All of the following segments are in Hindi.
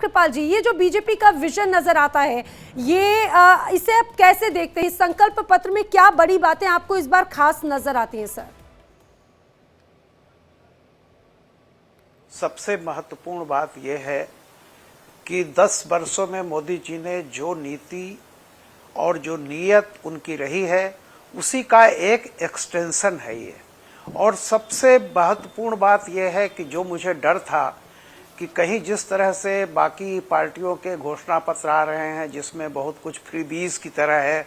कृपाल जी, ये जो बीजेपी का विजन नजर आता है, ये इसे आप कैसे देखते हैं? इस संकल्प पत्र में क्या बड़ी बातें आपको इस बार खास नजर आती हैं सर? सबसे महत्वपूर्ण बात यह है कि 10 वर्षों में मोदी जी ने जो नीति और जो नीयत उनकी रही है उसी का एक एक्सटेंशन है ये। और सबसे महत्वपूर्ण बात यह है कि जो मुझे डर था कि कहीं जिस तरह से बाकी पार्टियों के घोषणा पत्र आ रहे हैं जिसमें बहुत कुछ फ्रीबीज की तरह है,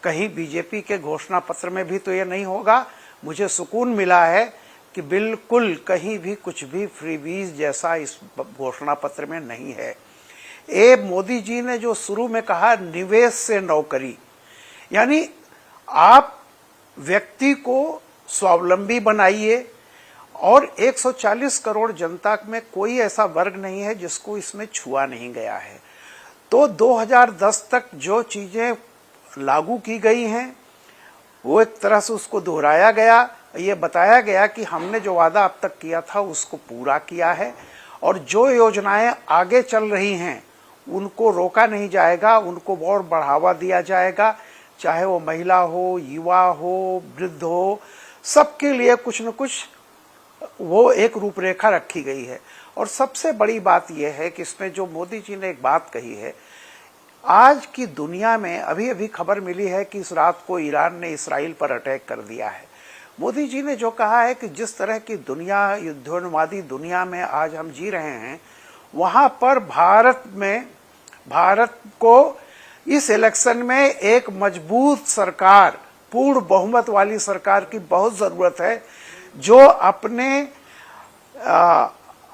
कहीं बीजेपी के घोषणा पत्र में भी तो ये नहीं होगा। मुझे सुकून मिला है कि बिल्कुल कहीं भी कुछ भी फ्रीबीज जैसा इस घोषणा पत्र में नहीं है। मोदी जी ने जो शुरू में कहा निवेश से नौकरी, यानी आप व्यक्ति को स्वावलंबी बनाइए, और 140 करोड़ जनता में कोई ऐसा वर्ग नहीं है जिसको इसमें छुआ नहीं गया है। तो 2010 तक जो चीजें लागू की गई हैं वो एक तरह से उसको दोहराया गया, ये बताया गया कि हमने जो वादा अब तक किया था उसको पूरा किया है, और जो योजनाएं आगे चल रही हैं उनको रोका नहीं जाएगा, उनको और बढ़ावा दिया जाएगा, चाहे वो महिला हो, युवा हो, वृद्ध हो, सबके लिए कुछ न कुछ वो एक रूपरेखा रखी गई है। और सबसे बड़ी बात यह है कि इसमें जो मोदी जी ने एक बात कही है, आज की दुनिया में अभी अभी खबर मिली है कि इस रात को ईरान ने इसराइल पर अटैक कर दिया है। मोदी जी ने जो कहा है कि जिस तरह की दुनिया, युद्धोन्मादी दुनिया में आज हम जी रहे हैं, वहां पर भारत को इस इलेक्शन में एक मजबूत सरकार, पूर्ण बहुमत वाली सरकार की बहुत जरूरत है, जो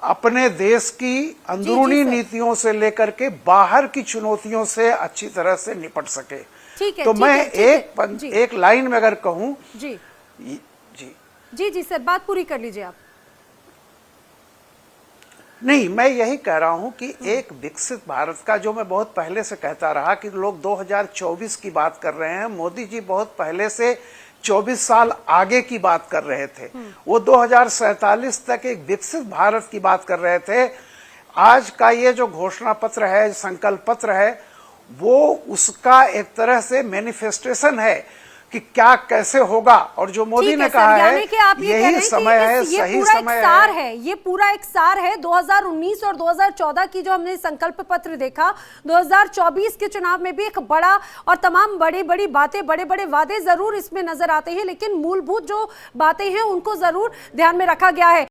अपने देश की अंदरूनी नीतियों से लेकर के बाहर की चुनौतियों से अच्छी तरह से निपट सके। तो मैं एक लाइन में अगर कहूं जी जी जी जी सर, बात पूरी कर लीजिए आप। नहीं, मैं यही कह रहा हूं कि एक विकसित भारत का, जो मैं बहुत पहले से कहता रहा कि लोग 2024 की बात कर रहे हैं, मोदी जी बहुत पहले से 24 साल आगे की बात कर रहे थे। वो 2047 तक एक विकसित भारत की बात कर रहे थे। आज का ये जो घोषणा पत्र है, संकल्प पत्र है, वो उसका एक तरह से मैनिफेस्टेशन है कि क्या कैसे होगा। और जो मोदी ने कहा है यही समय है, सही समय है। ये पूरा एक सार है 2019 और 2014 की जो हमने संकल्प पत्र देखा, 2024 के चुनाव में भी एक बड़ा और तमाम बड़ी बड़ी बातें, बड़े बड़े वादे जरूर इसमें नजर आते हैं, लेकिन मूलभूत जो बातें हैं उनको जरूर ध्यान में रखा गया है।